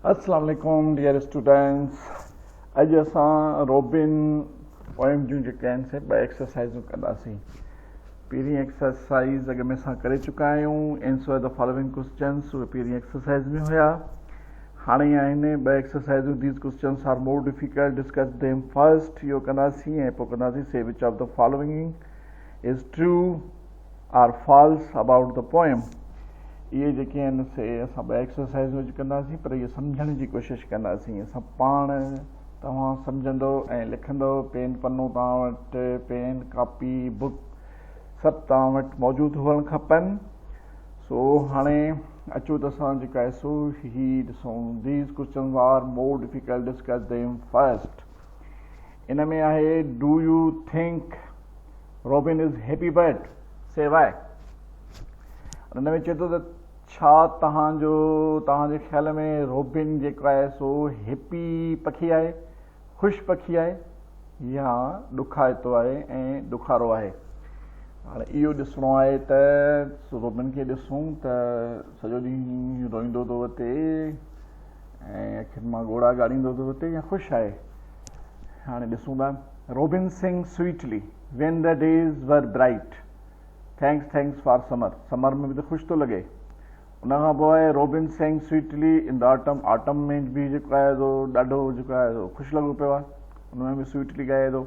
अस्सलाम वालेकुम dear students. अॼु असां रोबिन पोइम जूं जेके आहिनि से ॿ एक्सरसाइज़ूं कंदासीं। पहिरीं एक्सरसाइज़ अॻ में असां करे चुका आहियूं। एंसर द फॉलोइंग क्वेश्चन्स, उहे पहिरीं एक्सरसाइज़ में हुया। हाणे आहिनि ॿ एक्सरसाइज़ूं। These questions are more difficult, discuss them first. इहो कंदासीं ऐं पोइ कंदासीं से which of the following is true or false about the poem. इहे जेके आहिनि से असां ॿ एक्सरसाइज़ में कंदासीं, पर इहे सम्झण जी कोशिशि कंदासीं। असां पाण तव्हां सम्झंदो ऐं लिखंदो। पेन पनो तव्हां वटि, पेन कापी बुक सभु तव्हां वटि मौजूदु हुअणु खपनि। सो हाणे अचो त असां जेका आहे सो ही ॾिसूं। These questions are more difficult, discuss them first. इन में आहे, do U think robin is happy bird, से वाई। हिन में चए थो त छा तव्हांजे ख़्याल में रॉबिन जेको आहे सो हैप्पी पखी आहे, ख़ुशि पखी आहे, या ॾुखाइतो आहे ऐं ॾुखारो आहे। हाणे इहो ॾिसणो आहे त रॉबिन खे ॾिसूं त सॼो ॾींहुं रोईंदो थो वठे ऐं अखियुनि मां ॻोढ़ा ॻाड़ींदो थो वठे, या ख़ुशि आहे। हाणे ॾिसूं था। Robin sing sweetly when the days were bright, thanks for summer. Summer में बि त ख़ुशि थो लॻे। उनखां पोइ आहे, Robin sang sweetly in the autumn. Autumn में बि जेको आहे ॾाढो जेको आहे ख़ुशि लॻो पियो आहे, उनमें बि स्वीटली ॻाए थो।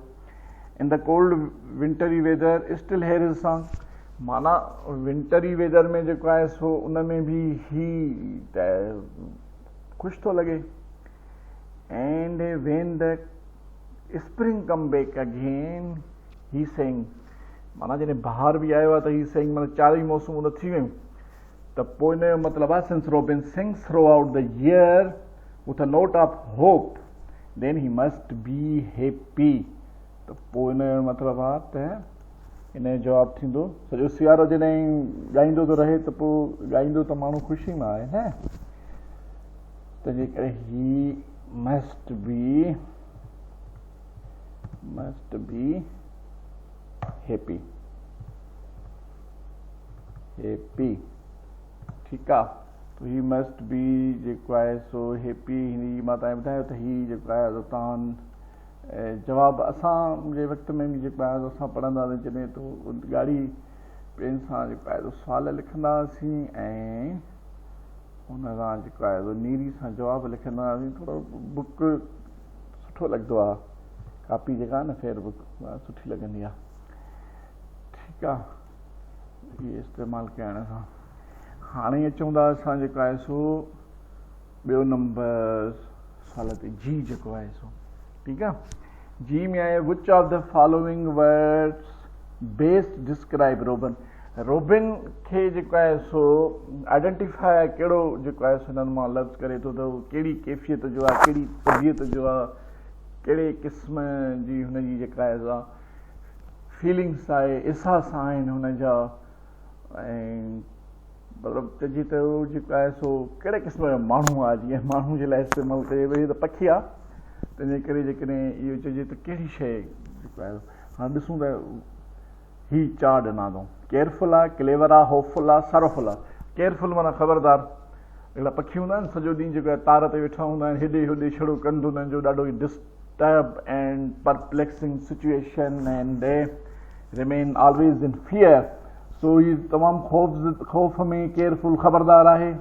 In the cold wintry weather still here is song, माना विंटरी वेदर में जेको आहे सो उनमें बि ही त ख़ुशि थो लॻे। And when the spring come back again he sang, माना जॾहिं बहार बि आयो आहे त ही सेंग, माना चारई मौसमूं न थी वियूं। त पोइ इन जो मतिलबु आहे, since robin sings through out the year with a note of hope then he must be happy. त पोइ इन जो मतिलबु आहे त इन जो जवाबु थींदो, सॼो सियारो जॾहिं ॻाईंदो थो रहे त पोइ ॻाईंदो त माण्हू ख़ुशी में आहे न। तंहिंजे करे ही मस्ट बी हैप्पी। ठीकु आहे। त ही मस्ट बी जेको आहे सो हैप्पी। हिन मां तव्हांखे ॿुधायो त ही जेको आहे तव्हां जवाबु असांजे वक़्त में बि जेको आहे असां पढ़ंदा हुआसीं, जॾहिं त ॻाढ़ी पेन सां जेको आहे सुवाल लिखंदा हुआसीं ऐं हुन सां जेको आहे नीरी सां जवाबु लिखंदा हुआसीं। थोरो बुक सुठो लॻंदो आहे, कापी जेका आहे न फेयर बुक सुठी लॻंदी आहे। ठीकु आहे, इहे इस्तेमालु करण सां। हाणे अचूं था असां जेको आहे सो ॿियो नंबर सुवाल ते, जी जेको आहे सो। ठीकु आहे। जी में आहे, विच of the following words best describe robin. Robin खे जेको आहे सो आइडेंटिफाई कहिड़ो जेको आहे सो हिननि मां लफ़्ज़ करे थो, त कहिड़ी कैफ़ियत जो आहे, कहिड़ी तबियत जो आहे, कहिड़े क़िस्म जी हुनजी जेका आहे सा फीलिंग्स आहे, एहसास आहिनि हुनजा, ऐं मतिलबु चइजे त उहो जेको आहे सो कहिड़े क़िस्म जो माण्हू आहे। जीअं माण्हू जे लाइ इस्तेमालु कजे वई त पखी आहे, तंहिंजे करे जेकॾहिं इहो चइजे त कहिड़ी शइ जेको आहे। हाणे ॾिसूं त ही चार ॾिना अथऊं। केयरफुल आहे, क्लेवर आहे, होपफुल आहे, सॉरोफुल आहे। केयरफुल माना ख़बरदार। अहिड़ा पखी हूंदा आहिनि सॼो ॾींहुं जेको आहे तार ते वेठा हूंदा आहिनि, हेॾे होॾे छड़ो कंदो हुननि जो ॾाढो ई disturb and perplexing situation, and they remain always in fear. So ही तमामु ख़ौफ़ में केयरफुल ख़बरदार आहे।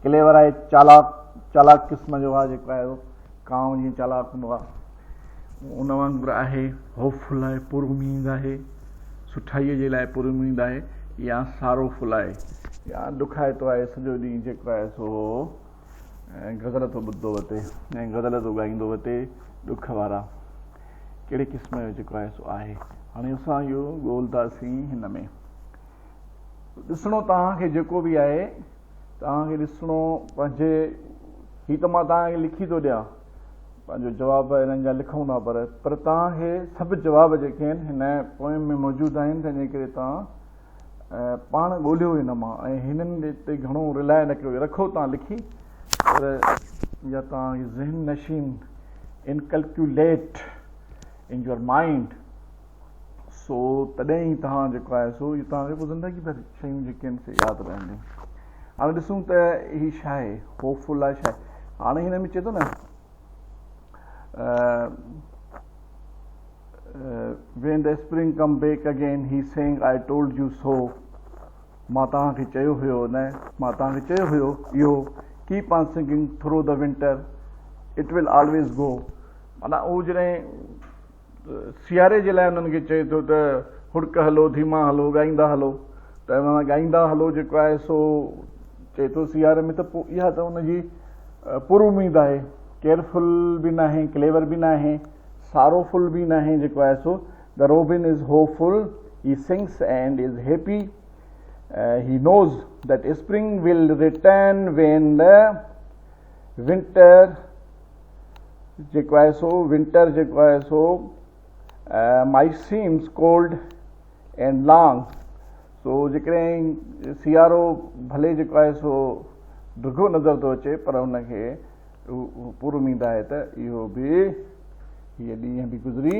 क्लेवर आहे, चालाक क़िस्म जो आहे जेको आहे कांव जीअं चालाक हूंदो आहे उन वांगुरु आहे। होपफुल आहे, पुरउमीद आहे, सुठाईअ जे लाइ पुरउमीद आहे। या सॉरोफुल आहे, या ॾुखाइतो आहे, सॼो ॾींहुं जेको आहे सो गज़ल थो ॿुधंदो वठे ऐं गज़ल थो ॻाईंदो वठे, ॾुख वारा। कहिड़े क़िस्म जो जेको आहे सो आहे। हाणे असां इहो ॻोल्हंदासीं। हिन में ॾिसणो तव्हांखे जेको बि आहे, तव्हांखे ॾिसणो पंहिंजे, ही त मां तव्हांखे लिखी थो ॾियां, पंहिंजो जवाब हिननि जा लिखूं था, पर तव्हांखे सभु जवाब जेके आहिनि हिन पोइम में मौजूदु आहिनि। तंहिंजे करे तव्हां पाण ॻोल्हियो हिन मां, ऐं हिननि ते घणो रिलाए न कयो। रखो तव्हां लिखी, पर या तव्हांखे ज़हन नशीन इनकैल्कुलेट इन योर माइंड, सो तॾहिं ई तव्हां जेको आहे सो इहो तव्हांखे पोइ ज़िंदगी भर शयूं जेके आहिनि से यादि रहंदियूं। हाणे ॾिसूं त ही छा आहे, होपफुल आहे छा आहे। हाणे हिन में चए थो न when the spring come back again he saying I told you so मां तव्हांखे चयो हुयो न मां तव्हांखे चयो हुयो इहो keep on singing through the winter it will always go माना उहो जॾहिं सियारे जे लाइ उन्हनि खे चए थो त हुड़क हलो धीमा हलो ॻाईंदा हलो त माना ॻाईंदा हलो जेको आहे सो चए थो सियारे में त पोइ इहा त हुनजी पुर उमीद आहे केयरफुल बि न आहे क्लेवर बि न आहे sorrowful bhi nahi jeko hai so the robin is hopeful he sings and is happy he knows that spring will return when the winter jeko hai so winter jeko hai so might seems cold and long so jekre siyaro bhale jeko hai so dugho nazar to ache par unke pur umeed hai ta iho bhi हीअ ॾींहं बि गुज़री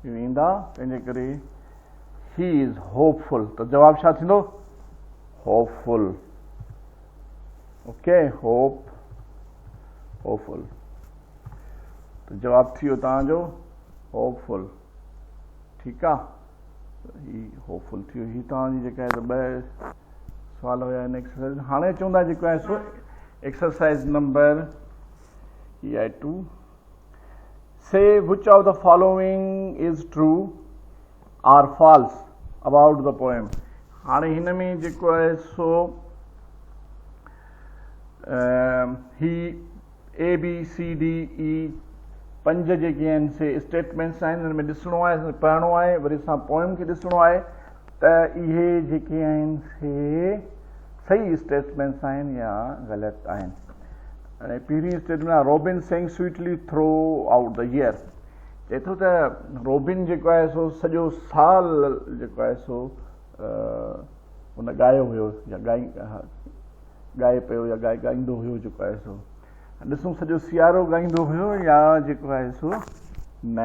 वेंदा तंहिंजे करे he is hopeful त जवाब छा थींदो होपफुल ओके होपफुल त जवाब थी वियो तव्हांजो होपफुल ठीकु आहे ही होपफुल थी वियो ही तव्हांजी जेका आहे त 2 सुवाल हुया हिन एक्सरसाइज़ हाणे चवंदा जेको आहे सो एक्सरसाइज़ नंबर ही आहे 2 say which of the following is true or false about the poem हाणे हिन में जेको आहे सो ही A B C D E 5 जेके आहिनि से स्टेटमेंट्स आहिनि हिन में ॾिसणो आहे पढ़णो आहे वरी असां पोएम खे ॾिसणो आहे त इहे जेके आहिनि से सही स्टेटमेंट्स आहिनि या ग़लति आहिनि पहिरीं स्टेटमेंट आहे Robin sang sweetly throughout the year चए थो त रोबिन जेको आहे सो सॼो साल जेको आहे सो हुन ॻायो हुयो या ॻाए पियो या ॻाईंदो हुयो जेको आहे सो ॾिसूं सॼो सियारो ॻाईंदो हुयो या जेको आहे सो न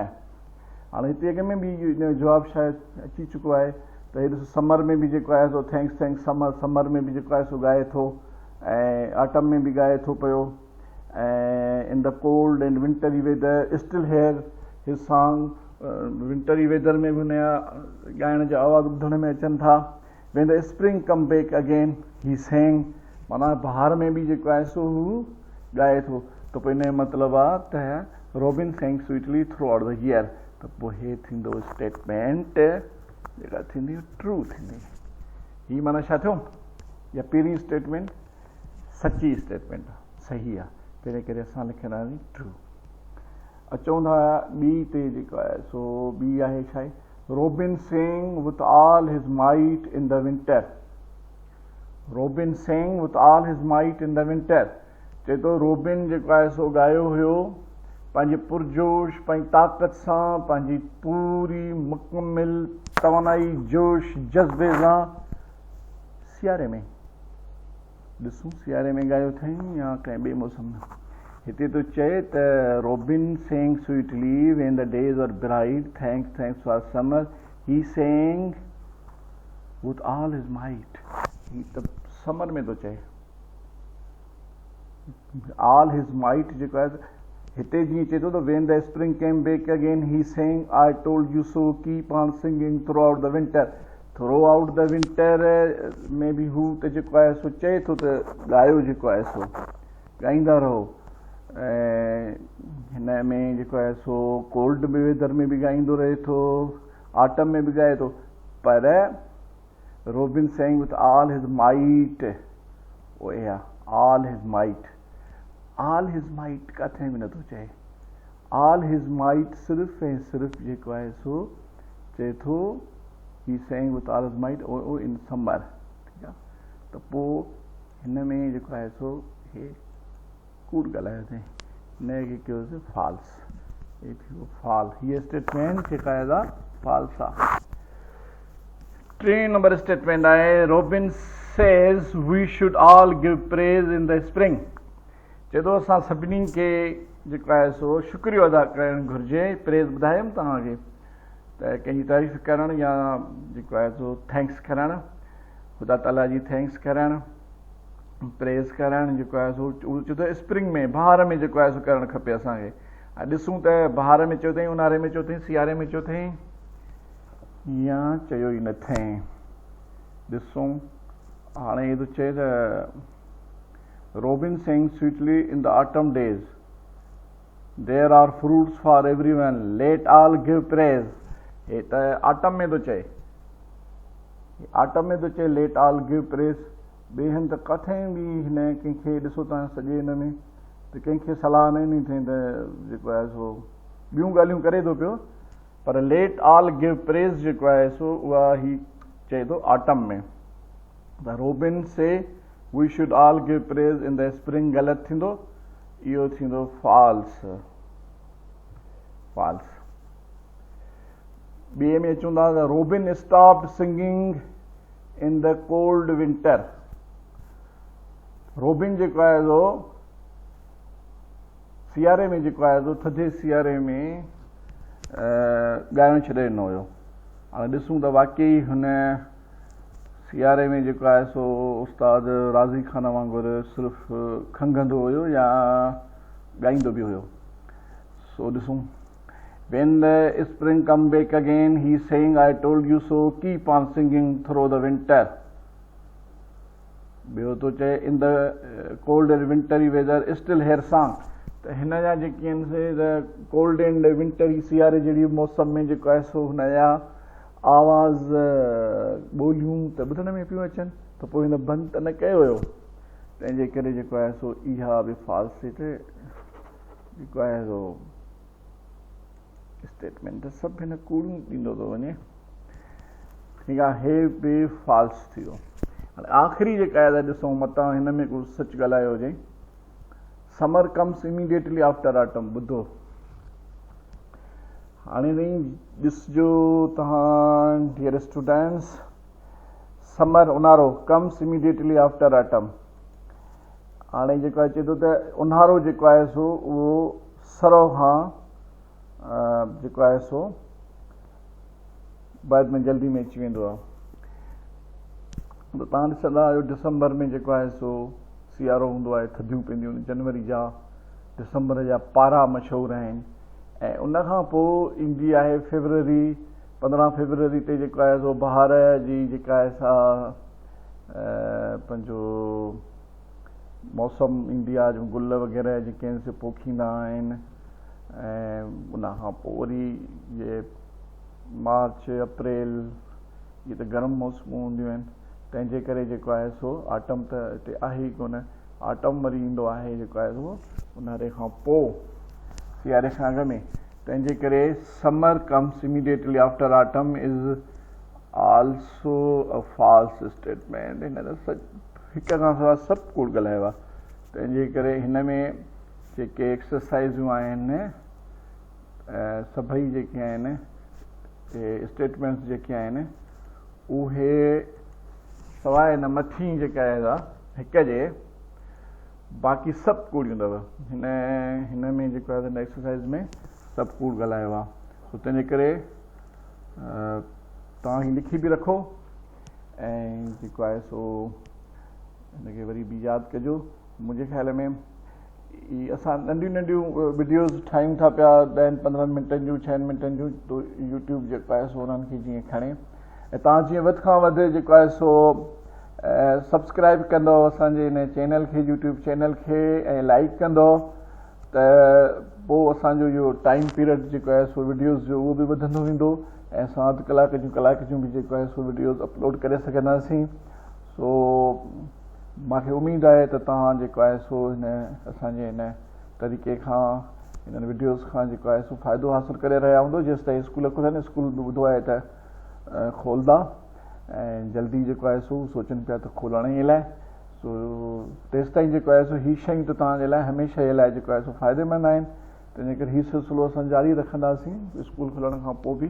हाणे हिते अॻ में बि हिन जो जवाबु शायदि अची चुको आहे त हे ॾिसो समर में बि जेको आहे सो थैंक्स समर में बि जेको आहे सो ॻाए थो ऐं ऑटम में बि ॻाए थो पियो in the cold and wintry weather still hear his song wintry weather में भी नया ॻाइण जा आवाज़ ॿुधण में अचनि था when the spring come back again he sang माना बहार में बि जेको आहे सो हू ॻाए थो त पोइ इन जो मतिलबु आहे त robin sang sweetly throughout the year त पोइ हे थींदो स्टेटमेंट जेका थींदी ट्रू थींदी ही माना छा थियो या पहिरीं स्टेटमेंट सची स्टेटमेंट सही आहे तंहिं करे असां लिखंदासीं ट्रू अचूं था ॿी ते जेको आहे सो ॿी आहे छा आहे Robin sang with all his might in the winter Robin sang with all his might in the winter चए थो रोबिन जेको आहे सो ॻायो हुयो पंहिंजे पुरजोश पंहिंजी ताक़त सां पंहिंजी पूरी मुकमिल तवानाई जोश जज़्बे सां सियारे में ॾिसूं सियारे में ॻायो अथई या कंहिं ॿिए मौसम में हिते थो चए त Robin sang sweetly when the days are bright thanks for summer he sang with all his माइट ही त समर में थो चए ऑल हिज माइट जेको आहे हिते जीअं चए थो त when the spring came back again he sang I told you so keep on singing throughout the winter throughout the winter में बि हू त जेको आहे सो चए थो त ॻायो जेको आहे सो ॻाईंदा रहो ऐं हिन में जेको आहे सो कोल्ड वेदर में बि ॻाईंदो रहे थो ऑटम में बि ॻाए थो पर robin sang with all his माइट उहे आहे ऑल हिज माइट किथे बि नथो चए ऑल हिज माइट सिर्फ़ु ऐं सिर्फ़ु जेको आहे सो चए थो ही sang with all his might in summer ठीकु आहे त पोइ हिन में जेको आहे सो हे कूड़ ॻाल्हायो अथई हिन खे कयोसीं फॉल्स हे थी फॉल हीअ स्टेटमेंट जेका आहे फॉल्स आहे 3 नंबर स्टेटमेंट आहे Robin says we should all give praise in the spring चए थो असां सभिनी खे जेको आहे सो शुक्रियो अदा करणु घुरिजे प्रेज़ ॿुधायमि तव्हांखे त कंहिंजी तारीफ़ करणु या जेको आहे सो थैंक्स करणु ख़ुदा ताला जी थैंक्स करणु प्रेज़ करणु जेको आहे सो चओ त स्प्रिंग में बहार में जेको आहे सो करणु खपे असांखे। ऐं ॾिसूं त बहार में चयो अथई, ऊन्हारे में चयो अथई, सियारे में चयो अथई, या चयो ई न अथई। ॾिसूं हाणे इहो चए त robin sing sweetly in the autumn days there are fruits for every one let all give praise. हे त ऑटम में थो चए, ऑटम में थो चए लेट ऑल गिव प्रेज़। ॿिए हंधि त किथे बि हिन कंहिंखे ॾिसो तव्हां सॼे हिन में त कंहिंखे सलाह न ॾिनी अथई त जेको आहे सो ॿियूं ॻाल्हियूं करे थो पियो, पर लेट ऑल गिव प्रेज़ जेको आहे सो उहा ही चए थो ऑटम में। त Robin says we should all give praise in the spring ग़लति थींदो, इहो थींदो फॉल्स। फॉल्स। ॿिए में अचूं था त रोबिन स्टॉप्ड सिंगिंग इन द कोल्ड विंटर। रोबिन जेको आहे सो सियारे में जेको आहे सो थधे सियारे में ॻाइणु छॾे ॾिनो हुयो। हाणे ॾिसूं त वाकई हुन सियारे में जेको आहे सो उस्ताद राज़ी खान वांगुरु सिर्फ़ु खंघंदो हुयो या ॻाईंदो बि हुयो। सो ॾिसूं when the spring come back again he saying I told you so keep on singing through the winter। ॿियो थो चए in the cold and wintry weather still hear song। त हिन जा जेके आहिनि से त कोल्ड एंड विंटरी सियारे जहिड़ी मौसम में जेको आहे सो हुन जा आवाज़ ॿोलियूं त ॿुधण में पियूं अचनि, त पोइ हिन बंदि त न कयो हुयो, तंहिंजे करे जेको आहे सो इहा बि फॉल्स हिते जेको आहे सो स्टेटमेंट सभु हिन कूड़ियूं ॾींदो थो वञे। ठीकु आहे, हे बि फॉल्स थी वियो। हाणे आख़िरी जेका आहे त ॾिसूं मतां हिन में कुझु सच ॻाल्हायो हुजे। Summer comes immediately after autumn. ॿुधो हाणे ॾिसजो तव्हां डियर स्टूडेंट्स, समर ऊन्हारो कम्स इमीडिएटली आफ्टर ऑटम। हाणे जेको आहे चए थो त ऊन्हारो जेको आहे सो उहो सरो खां जेको आहे सो बाद में जल्दी में अची वेंदो आहे। त तव्हां ॾिसंदा आहियो दिसंबर में जेको आहे सो सियारो हूंदो आहे, थधियूं पवंदियूं आहिनि। जनवरी जा दिसंबर जा पारा मशहूरु आहिनि। ऐं उनखां पोइ ईंदी आहे फेबररी। 15 फेबररी ते जेको आहे सो बहार जी जेका आहे सा पंहिंजो मौसम ईंदी आहे, जो गुल वग़ैरह जेके आहिनि से पोखींदा आहिनि। ऐं उनखां पोइ वरी इहे मार्च अप्रैल इहे त गर्म मौसमूं हूंदियूं आहिनि। तंहिंजे करे जेको आहे सो ऑटम त हिते आहे ई कोन। ऑटम वरी ईंदो आहे जेको आहे सो ऊन्हारे खां पोइ, सियारे खां अॻ में। तंहिंजे करे summer comes immediately after autumn is also a false statement. हिन त हिक खां सवाइ सभु कूड़ ॻाल्हायो आहे। तंहिंजे करे हिन में जेके एक्सरसाइज़ूं आहिनि सभई जेके आहिनि स्टेटमेंट्स जेके आहिनि उहे सवाइ हिन मथी जेका आहे हिक जे बाक़ी सभु कूड़ियूं अथव। हिन में जेको आहे हिन एक्सरसाइज़ में सभु कूड़ ॻाल्हायो आहे। सो तंहिंजे करे तव्हां ही लिखी बि रखो ऐं जेको आहे सो हिनखे वरी बि यादि कजो। मुंहिंजे ख़्याल में असां नंढियूं नंढियूं वीडियोज़ ठाहियूं था पिया 10-15 मिंटनि जूं 6 मिंटनि जूं, तो यूट्यूब जेको आहे सो उन्हनि खे जीअं खणे ऐं तव्हां जीअं वधि खां वधि जेको आहे सो सब्सक्राइब कंदो असांजे हिन चैनल खे, यूट्यूब चैनल खे, ऐं लाइक कंदो त पोइ असांजो इहो टाइम पीरियड जेको आहे सो वीडियोज़ जो उहो बि वधंदो वेंदो ऐं असां अधु कलाक जूं बि जेको आहे सो वीडियोज़ अपलोड करे सघंदासीं। सो मूंखे उमेदु आहे त तव्हां जेको आहे सो हिन असांजे हिन तरीक़े खां हिननि वीडियोज़ खां जेको आहे सो फ़ाइदो हासिलु करे रहिया हूंदो। जेसि ताईं स्कूल खुलनि, स्कूल बि ॿुधो आहे त खोलंदा ऐं जल्दी जेको आहे सो सोचनि पिया त खोलण जे लाइ। सो तेसि ताईं जेको आहे सो हीअ शयूं त तव्हांजे लाइ हमेशह जे लाइ जेको आहे सो फ़ाइदेमंद आहिनि। तंहिंजे करे हीउ सिलसिलो असां जारी रखंदासीं स्कूल खुलण खां पोइ बि,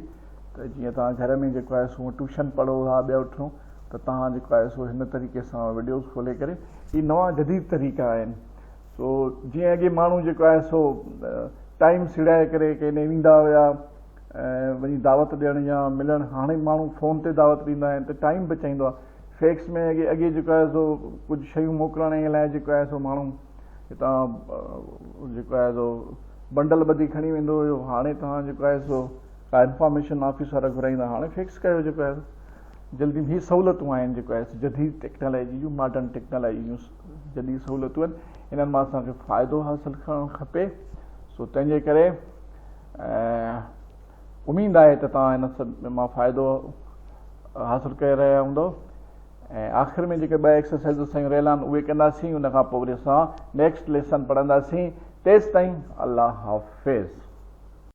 त जीअं तव्हां घर में जेको आहे सो ट्यूशन पढ़ो हा ॿिया वठो त तव्हां जेको आहे सो हिन तरीक़े सां वीडियोज़ खोले करे ही नवां जदीद तरीक़ा आहिनि। सो जीअं अॻे माण्हू जेको आहे सो टाइम सिड़ाए करे कंहिं वेंदा हुया वञी दावत ॾियण या मिलणु, हाणे माण्हू फ़ोन ते दावत ॾींदा आहिनि त टाइम बचाईंदो आहे। फैक्स में अॻे जेको आहे सो कुझु शयूं मोकिलण जे लाइ जेको आहे सो माण्हू हितां जेको आहे सो बंडल ॿधी खणी वेंदो हुयो, हाणे तव्हां जेको आहे सो का इंफॉर्मेशन ऑफिस वारा घुराईंदा, हाणे फिक्स कयो जेको आहे जल्दी ही सहूलियतूं आहिनि जेको आहे जदीद टेक्नोलॉजी जूं, मॉडर्न टेक्नोलॉजी जूं जदीद सहूलियतूं आहिनि, इन्हनि मां असांखे फ़ाइदो हासिलु करणु खपे। सो तंहिंजे करे उमेदु आहे त तव्हां हिन सभु मां फ़ाइदो हासिलु करे रहिया हूंदव। ऐं आख़िर में जेके 2 एक्सरसाइज़ असां रहियल आहिनि उहे कंदासीं, उन खां पोइ वरी असां नेक्स्ट लेसन पढ़ंदासीं। तेसि ताईं अल्लाह हाफ़िज़।